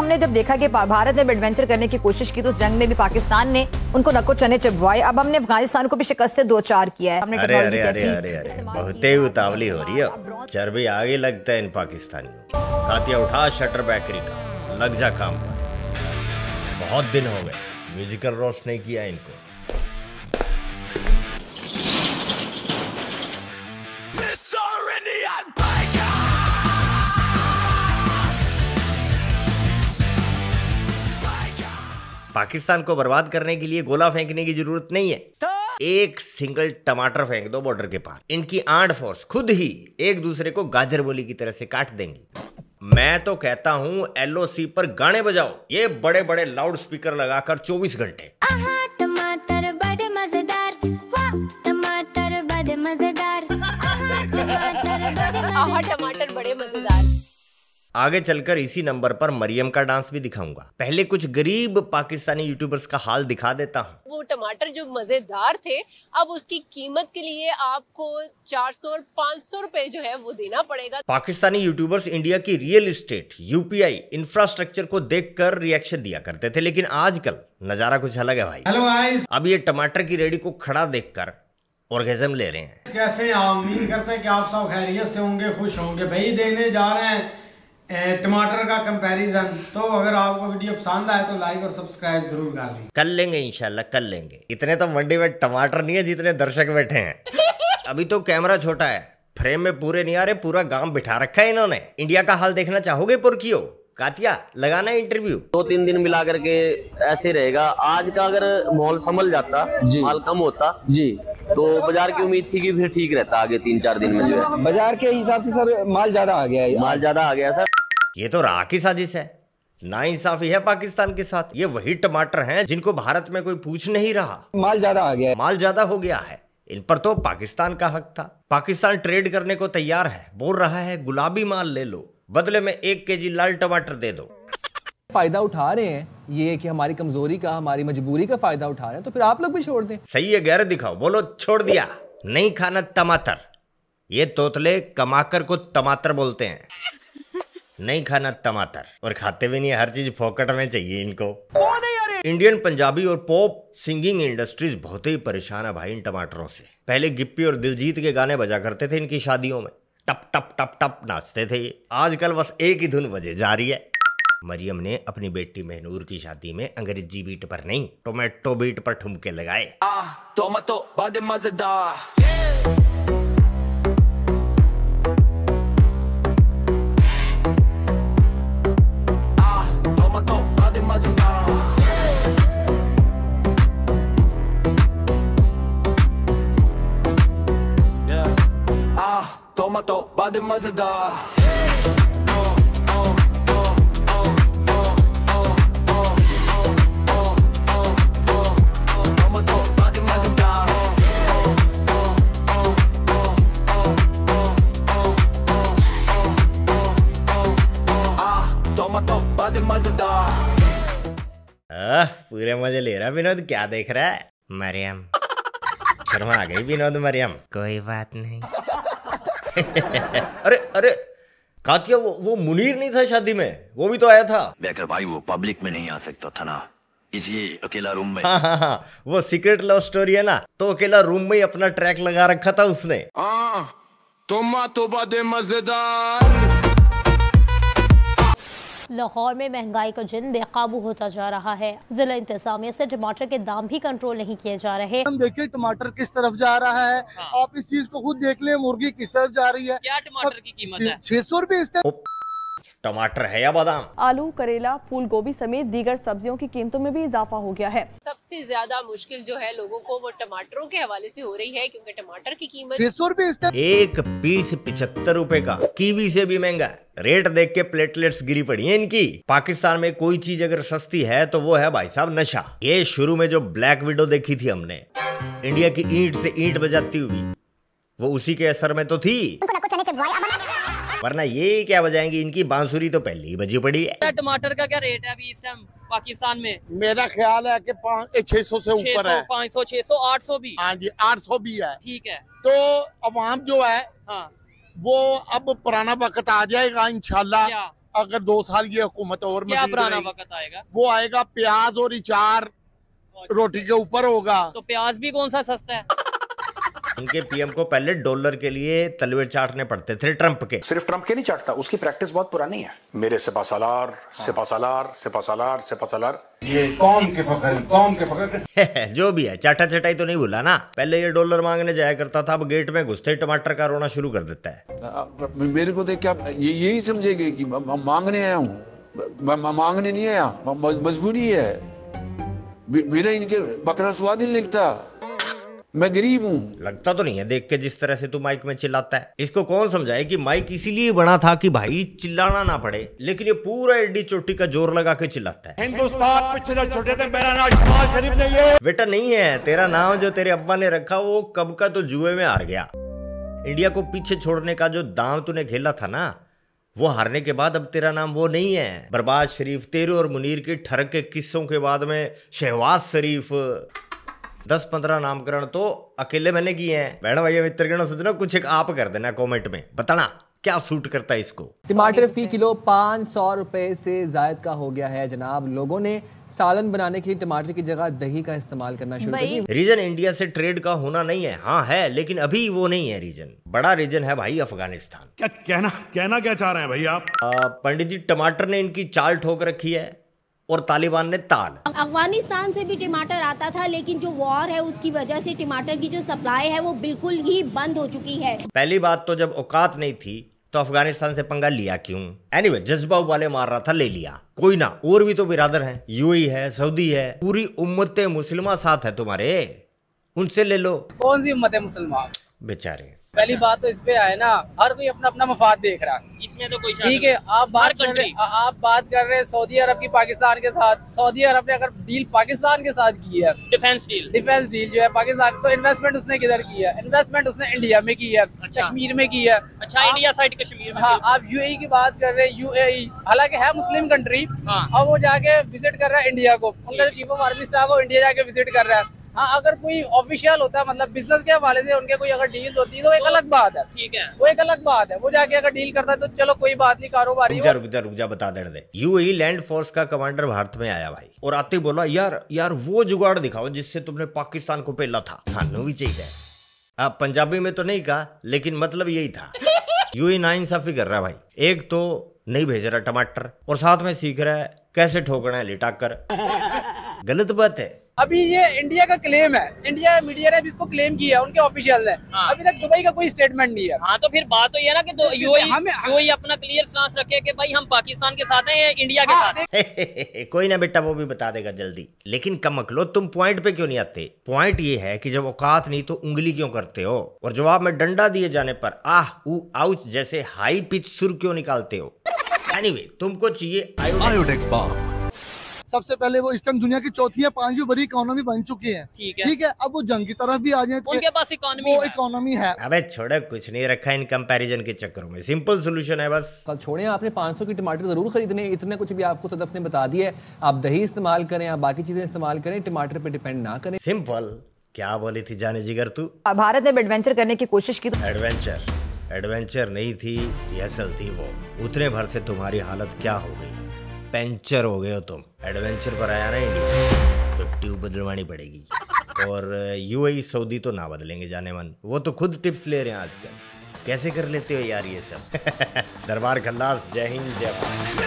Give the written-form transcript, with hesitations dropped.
हमने जब देखा कि भारत ने एडवेंचर करने की कोशिश की तो उस जंग में भी पाकिस्तान ने उनको नको चने चबवाए। अब हमने अफगानिस्तान को भी शिकस्त से 2-4 किया है। हमने अरे अरे अरे अरे अरे बहुत ही उतावली हो रही है। चर्बी आगे लगता है इन पाकिस्तानियों। कातिया उठा शटर बैकरी का, लग जा काम पर। बहुत दिन हो गए म्यूजिकल रोस्ट नहीं किया इनको। पाकिस्तान को बर्बाद करने के लिए गोला फेंकने की जरूरत नहीं है। एक सिंगल टमाटर फेंक दो बॉर्डर के पार, इनकी आर्म्ड फोर्स खुद ही एक दूसरे को गाजर बोली की तरह से काट देंगी। मैं तो कहता हूं एलओसी पर गाने बजाओ, ये बड़े बड़े लाउड स्पीकर लगाकर 24 घंटे। टमाटर बड़े मजेदार, टमाटर बड़े मजेदार, टमाटर बड़े मजेदार। आगे चलकर इसी नंबर पर मरियम का डांस भी दिखाऊंगा। पहले कुछ गरीब पाकिस्तानी यूट्यूबर्स का हाल दिखा देता हूँ। वो टमाटर जो मजेदार थे, अब उसकी कीमत के लिए आपको 400 और 500 रुपए जो है वो देना पड़ेगा। पाकिस्तानी यूट्यूबर्स इंडिया की रियल एस्टेट यूपीआई इंफ्रास्ट्रक्चर को देखकर रिएक्शन दिया करते थे, लेकिन आजकल नजारा कुछ अलग है भाई। हेलो गाइस, अब ये टमाटर की रेडी को खड़ा देखकर ऑर्गेज्म ले रहे हैं। कैसे उम्मीद करते हैं कि आप सब खैरियत से होंगे, खुश होंगे। भाई देने जा रहे हैं टमाटर का कंपैरिजन। तो अगर आपको वीडियो पसंद आए तो लाइक और सब्सक्राइब जरूर कर लें। कर लेंगे इंशाल्लाह, कर लेंगे। इतने तो मंडी में टमाटर नहीं है जितने दर्शक बैठे हैं। अभी तो कैमरा छोटा है, फ्रेम में पूरे नहीं आ रहे, पूरा गांव बिठा रखा है इन्होंने। इंडिया का हाल देखना चाहोगे पुरखियो? कातिया लगाना इंटरव्यू। 2-3 दिन मिला करके ऐसे रहेगा। आज का अगर माहौल संभल जाता, माल कम होता जी, तो बाजार की उम्मीद थी कि फिर ठीक रहता आगे 3-4 दिन में। जो है बाजार के हिसाब से सर माल ज्यादा आ गया है। माल ज्यादा आ गया सर। ये तो राह की साजिश है, नाइंसाफी है पाकिस्तान के साथ। ये वही टमाटर हैं जिनको भारत में कोई पूछ नहीं रहा। माल ज्यादा आ गया है। माल ज्यादा हो गया है, इन पर तो पाकिस्तान का हक था। पाकिस्तान ट्रेड करने को तैयार है, बोल रहा है गुलाबी माल ले लो, बदले में 1 केजी लाल टमाटर दे दो। फायदा उठा रहे हैं ये कि हमारी कमजोरी का, हमारी मजबूरी का फायदा उठा रहे हैं, तो फिर आप लोग भी छोड़ दें। सही है, गैर दिखाओ, बोलो छोड़ दिया। नहीं खाना टमाटर। ये तोतले कमाकर को टमाटर बोलते हैं। नहीं खाना टमाटर, और खाते भी नहीं, हर चीज फोकट में चाहिए इनको। इंडियन पंजाबी और पॉप सिंगिंग इंडस्ट्रीज बहुत ही परेशान है भाई इन टमाटरों से। पहले गिप्पी और दिलजीत के गाने बजा करते थे इनकी शादियों में, टप टप टप टप नाचते थे। आजकल बस एक ही धुन बजे जा रही है। मरियम ने अपनी बेटी महनूर की शादी में अंग्रेजी बीट पर नहीं, टोमेटो बीट पर ठुमके लगाए। टोमेटो बड़े मजेदार, टोमेटो बड़े मजेदार। पूरे मजे ले रहा विनोद, क्या देख रहा है? मरियम शर्मा आ गई विनोद। मरियम कोई बात नहीं। अरे अरे कातिया, वो मुनीर नहीं था शादी में? वो भी तो आया था। बेकर भाई वो पब्लिक में नहीं आ सकता था ना, इसलिए अकेला रूम में। हाँ, वो सीक्रेट लव स्टोरी है ना, तो अकेला रूम में ही अपना ट्रैक लगा रखा था उसने। टमाटो बड़े मजेदार। लाहौर में महंगाई का जिन बेकाबू होता जा रहा है। जिला इंतजामिया से टमाटर के दाम भी कंट्रोल नहीं किए जा रहे। हम देखिए टमाटर किस तरफ जा रहा है। आप इस चीज को खुद देख लें, मुर्गी किस तरफ जा रही है। क्या टमाटर की कीमत है? 600 रुपए इस टाइम। टमाटर है या बादाम? आलू, करेला, फूल गोभी समेत दीगर सब्जियों की कीमतों में भी इजाफा हो गया है। सबसे ज्यादा मुश्किल जो है लोगों को वो टमाटरों के हवाले से हो रही है, क्योंकि टमाटर की कीमत 600 रुपए इस टाइम। एक पीस 75 रुपए का, कीवी से भी महंगा। रेट देख के प्लेटलेट्स गिरी पड़ी है इनकी। पाकिस्तान में कोई चीज अगर सस्ती है तो वो है भाई साहब नशा। ये शुरू में जो ब्लैक विडो देखी थी हमने, इंडिया की ईंट से ईंट बजाती हुई, वो उसी के असर में तो थी, वरना ये क्या बजाएंगी? इनकी बांसुरी तो पहले ही बजी पड़ी है। टमाटर का क्या रेट है अभी इस टाइम पाकिस्तान में? मेरा ख्याल है कि 600 से ऊपर है। 500, 600, 800 भी। हाँ जी, 800 भी है। ठीक है। तो अवाम जो है हाँ, वो अब पुराना वक्त आ जाएगा इंशाल्लाह। अगर 2 साल ये हुकूमत और क्या मजीद पुराना रहेगी, वक्त आएगा? वो आएगा प्याज और अचार रोटी के ऊपर होगा। तो प्याज भी कौन सा सस्ता है? उनके पीएम को पहले डॉलर के लिए तलवे चाटने पड़ते थे ट्रंप के। सिर्फ ट्रंप के नहीं चाटता, उसकी प्रैक्टिस बहुत पुरानी है। मेरे सिपा सालार सिपा सालार सिपा सालार सिपा सालार, ये कौम के फखर जो भी है, चाटा चटाई तो नहीं भूला ना। पहले ये डॉलर मांगने जाया करता था, अब गेट में घुसते ही टमाटर का रोना शुरू कर देता है। मेरे को देख क्या यही समझेंगे कि मांगने आया हूँ, मांगने नहीं आया, मजबूरी है। मेरा इनके बकरा स्वाद नहीं लगता, मैं गरीब हूँ। लगता तो नहीं है देख के जिस तरह से तू माइक में चिल्लाता है। इसको कौन समझाए कि माइक इसीलिए बना था कि भाई चिल्लाना ना पड़े, लेकिन ये पूरा एडी चोटी का जोर लगा के चिल्लाता है। हिंदुस्तान पिछले छोटे थे, मेरा नाम शहबाज शरीफ नहीं है। बेटा नहीं है, तेरा नाम जो तेरे अब्बा ने रखा वो कब का तो जुए में हार गया। इंडिया को पीछे छोड़ने का जो दांव तूने खेला था ना, वो हारने के बाद अब तेरा नाम वो नहीं है। बर्बाद शरीफ, तेरे और मुनीर के ठरक के किस्सों के बाद में शहबाज शरीफ, 10-15 नामकरण तो अकेले मैंने किए हैं। बहन भैया मित्रगणों सोचना, कुछ एक आप कर देना कमेंट में, बताना क्या सूट करता है इसको। टमाटर फी किलो 500 रुपए से जायद का हो गया है जनाब। लोगों ने सालन बनाने के लिए टमाटर की जगह दही का इस्तेमाल करना शुरू कर दिया। रीजन इंडिया से ट्रेड का होना नहीं है, हाँ है, लेकिन अभी वो नहीं है रीजन। बड़ा रीजन है भाई अफगानिस्तान। क्या कहना क्या चाह रहे हैं भाई आप? पंडित जी, टमाटर ने इनकी चाल ठोक रखी है और तालिबान ने ताल। अफगानिस्तान से भी टमाटर आता था, लेकिन जो वॉर है उसकी वजह से टमाटर की जो सप्लाई है वो बिल्कुल ही बंद हो चुकी है। पहली बात तो जब औकात नहीं थी तो अफगानिस्तान से पंगा लिया क्यों? एनीवे, जज्बा वाले मार रहा था, ले लिया। कोई ना, और भी तो बिरादर हैं, यूएई है, सऊदी है, पूरी उम्मत मुस्लिमा साथ है तुम्हारे, उनसे ले लो। कौन सी उम्मत है मुसलमान बेचारे? पहली बात तो इस पे है ना, हर कोई अपना अपना मफाद देख रहा है, इसमें तो कोई ठीक है। आप बात कर रहे हैं सऊदी अरब की पाकिस्तान के साथ। सऊदी अरब ने अगर डील पाकिस्तान के साथ की है, डिफेंस डील जो है पाकिस्तान, तो इन्वेस्टमेंट उसने किधर की है? इन्वेस्टमेंट उसने इंडिया में की है, कश्मीर में की है। अच्छा, इंडिया साइड कश्मीर में। हाँ, आप यूएई की बात कर रहे हैं। यूएई हालांकि है मुस्लिम कंट्री, अब वो जाके विजिट कर रहा है इंडिया को। उनका जो चीफ ऑफ आर्मी स्टाफ है वो इंडिया जाके विजिट कर रहा है। हाँ, अगर कोई ऑफिशियल होता है, मतलब बिजनेस के हवाले से उनके कोई अगर डील होती है तो एक अलग बात है, ठीक है, वो एक अलग बात है। वो जाके अगर डील करता है तो चलो कोई बात नहीं, कारोबारी। रुक जा बता देने दे। यूएई लैंड फोर्स का कमांडर भारत में आया भाई, और आते बोला यार वो जुगाड़ दिखाओ जिससे तुमने पाकिस्तान को पेला था, सानू भी चाहिए। अब पंजाबी में तो नहीं कहा, लेकिन मतलब यही था। यूएई नाइंसाफी कर रहा है भाई। एक तो नहीं भेज रहा टमाटर, और साथ में सीख रहा है कैसे ठोकना है लिटाकर। गलत बात है। अभी ये इंडिया का क्लेम है, इंडिया मीडिया ने भी इसको क्लेम किया, उनके ऑफिशियल ने। अभी तक दुबई का कोई स्टेटमेंट नहीं है। हाँ, तो फिर बात तो ये ना कि यूएई अपना क्लियर स्टांस रखे कि भाई हम पाकिस्तान के साथ हैं, इंडिया के साथ। कोई ना बेटा, वो भी बता देगा जल्दी। लेकिन कमकलो, तुम पॉइंट पे क्यों नहीं आते? पॉइंट ये है कि जब औकात नहीं तो उंगली क्यों करते हो, और जवाब में डंडा दिए जाने पर आह ऊ आउच जैसे हाई पिच सुर क्यों निकालते हो? एनीवे, तुमको चाहिए आयोडेक्स बार। सबसे पहले वो इस टाइम दुनिया की 4थी या 5वीं बड़ी इकोनॉमी बन चुकी है, ठीक है। अब वो जंग की तरफ भी आ जाए, उनके पास इकोनॉमी है। अबे छोड़ो, कुछ नहीं रखा इन कंपैरिजन के चक्करों में, सिंपल सोल्यूशन है बस। कल छोड़े, आपने 500 की टमाटर जरूर खरीदने, इतने कुछ भी आपको सदफ ने बता दिया है। आप दही इस्तेमाल करें, आप बाकी चीजें इस्तेमाल करें, टमाटर पे डिपेंड ना करें। सिंपल। क्या बोली थी जाने जिगर तू? भारत ने एडवेंचर करने की कोशिश की तो एडवेंचर नहीं थी, रिहर्सल थी वो। उतने भर से तुम्हारी हालत क्या हो गई, पेंचर हो गए हो तुम। एडवेंचर पर आया ना इंडिया तो ट्यूब बदलवानी पड़ेगी। और यूएई सऊदी तो ना बदलेंगे जाने मन, वो तो खुद टिप्स ले रहे हैं आजकल। कैसे कर लेते हो यार ये सब? दरबार खल्लास, जय हिंद जय भारत।